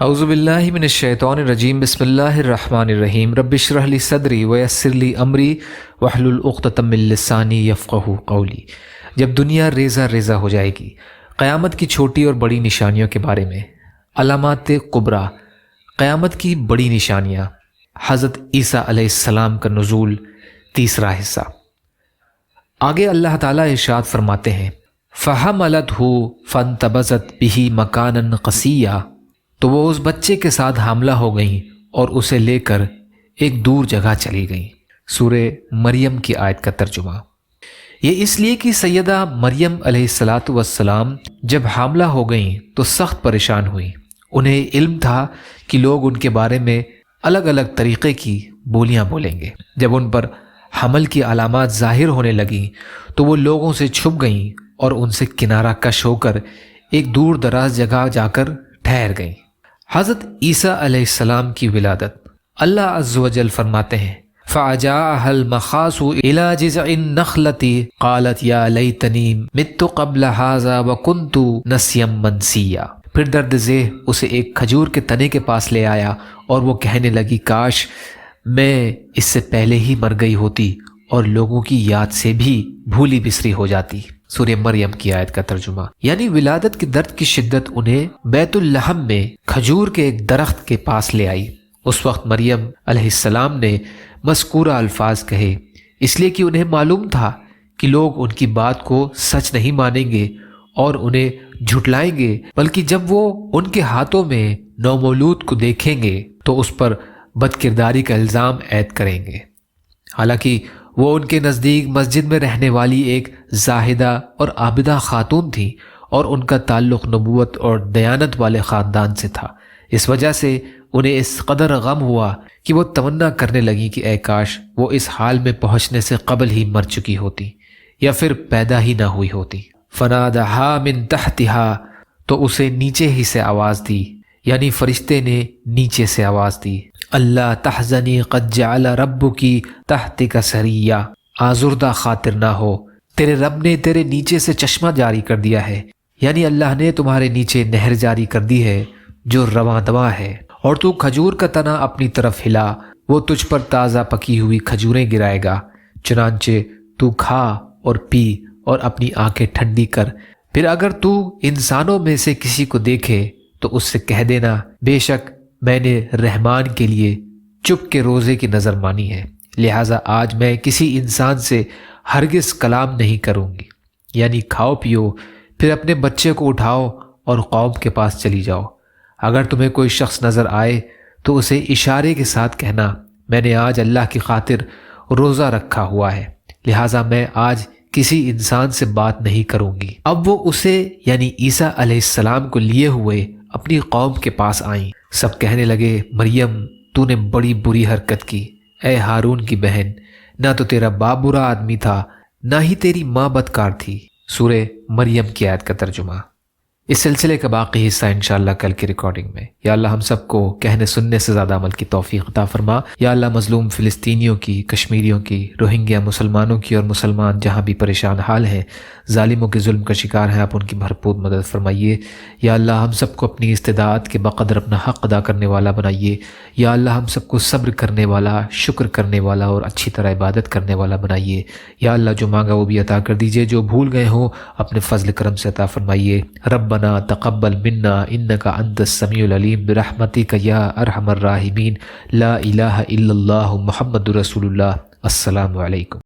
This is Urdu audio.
اعوذ باللہ من الشیطان الرجیم بسم اللہ الرحمن الرحیم رب اشرح لی صدری ویسر لی امری واحلل عقدۃ من لسانی یفقہوا قولی۔ جب دنیا ریزہ ریزہ ہو جائے گی، قیامت کی چھوٹی اور بڑی نشانیوں کے بارے میں علامات کبریٰ، قیامت کی بڑی نشانیاں، حضرت عیسیٰ علیہ السلام کا نزول، تیسرا حصہ۔ آگے اللہ تعالیٰ ارشاد فرماتے ہیں فَحَمَلَتْهُ فَانْتَبَذَتْ بِهِ مَكَانًا قَصِيًّا، تو وہ اس بچے کے ساتھ حاملہ ہو گئیں اور اسے لے کر ایک دور جگہ چلی گئیں۔ سورہ مریم کی آیت کا ترجمہ۔ یہ اس لیے کہ سیدہ مریم علیہ السلام جب حاملہ ہو گئیں تو سخت پریشان ہوئیں۔ انہیں علم تھا کہ لوگ ان کے بارے میں الگ الگ طریقے کی بولیاں بولیں گے۔ جب ان پر حمل کی علامات ظاہر ہونے لگیں تو وہ لوگوں سے چھپ گئیں اور ان سے کنارہ کش ہو کر ایک دور دراز جگہ جا کر ٹھہر گئیں۔ حضرت عیسیٰ علیہ السلام کی ولادت۔ اللہ عز و جل فرماتے ہیں فَأَجَاءَهَا الْمَخَاضُ إِلَى جِذْعِ النَّخْلَةِ قَالَتْ يَا لَيْتَنِي مِتُّ قَبْلَ هَذَا وَكُنْتُ نَسْيًا مَنْسِيًّا، پھر درد ذیل اسے ایک کھجور کے تنے کے پاس لے آیا اور وہ کہنے لگی کاش میں اس سے پہلے ہی مر گئی ہوتی اور لوگوں کی یاد سے بھی بھولی بسری ہو جاتی۔ سورہ مریم کی آیت کا ترجمہ۔ یعنی ولادت کے درد کی شدت انہیں بیت اللحم میں کھجور کے ایک درخت کے پاس لے آئی۔ اس وقت مریم علیہ السلام نے مذکورہ الفاظ کہے، اس لیے کہ انہیں معلوم تھا کہ لوگ ان کی بات کو سچ نہیں مانیں گے اور انہیں جھٹلائیں گے، بلکہ جب وہ ان کے ہاتھوں میں نومولود کو دیکھیں گے تو اس پر بد کرداری کا الزام عائد کریں گے۔ حالانکہ وہ ان کے نزدیک مسجد میں رہنے والی ایک زاہدہ اور عابدہ خاتون تھی اور ان کا تعلق نبوت اور دیانت والے خاندان سے تھا۔ اس وجہ سے انہیں اس قدر غم ہوا کہ وہ تمنا کرنے لگی کہ اے کاش وہ اس حال میں پہنچنے سے قبل ہی مر چکی ہوتی یا پھر پیدا ہی نہ ہوئی ہوتی۔ فَنَادَهَا مِن تَحْتِهَا، تو اسے نیچے ہی سے آواز دی، یعنی فرشتے نے نیچے سے آواز دی، اللہ تحزنی قد جعل ربکی تحتک سریا، آزردہ خاطر نہ ہو، تیرے رب نے تیرے نیچے سے چشمہ جاری کر دیا ہے، یعنی اللہ نے تمہارے نیچے نہر جاری کر دی ہے جو رواں دواں ہے، اور تو کھجور کا تنا اپنی طرف ہلا، وہ تجھ پر تازہ پکی ہوئی کھجوریں گرائے گا، چنانچہ تو کھا اور پی اور اپنی آنکھیں ٹھنڈی کر، پھر اگر تو انسانوں میں سے کسی کو دیکھے تو اس سے کہہ دینا بے شک میں نے رحمان کے لیے چپ کے روزے کی نظر مانی ہے، لہٰذا آج میں کسی انسان سے ہرگز کلام نہیں کروں گی، یعنی کھاؤ پیو، پھر اپنے بچے کو اٹھاؤ اور قوم کے پاس چلی جاؤ۔ اگر تمہیں کوئی شخص نظر آئے تو اسے اشارے کے ساتھ کہنا میں نے آج اللہ کی خاطر روزہ رکھا ہوا ہے، لہٰذا میں آج کسی انسان سے بات نہیں کروں گی۔ اب وہ اسے یعنی عیسیٰ علیہ السلام کو لیے ہوئے اپنی قوم کے پاس آئیں۔ سب کہنے لگے مریم تو نے بڑی بری حرکت کی، اے ہارون کی بہن، نہ تو تیرا باپ برا آدمی تھا نہ ہی تیری ماں بدکار تھی۔ سورہ مریم کی آیت کا ترجمہ۔ اس سلسلے کا باقی حصہ انشاءاللہ کل کی ریکارڈنگ میں۔ یا اللہ ہم سب کو کہنے سننے سے زیادہ عمل کی توفیق عطا فرما۔ یا اللہ مظلوم فلسطینیوں کی، کشمیریوں کی، روہنگیا مسلمانوں کی اور مسلمان جہاں بھی پریشان حال ہیں، ظالموں کے ظلم کا شکار ہیں، آپ ان کی بھرپور مدد فرمائیے۔ یا اللہ ہم سب کو اپنی استطاعت کے بقدر اپنا حق ادا کرنے والا بنائیے۔ یا اللہ ہم سب کو صبر کرنے والا، شکر کرنے والا اور اچھی طرح عبادت کرنے والا بنائیے۔ یا اللہ جو مانگا وہ بھی عطا کر دیجئے، جو بھول گئے ہوں اپنے فضل کرم سے عطا فرمائیے۔ ربنا تقبل منا انک انت السمیع العلیم برحمتک یا ارحم الراحمین، لا الہ الا اللہ محمد رسول اللہ۔ السلام علیکم۔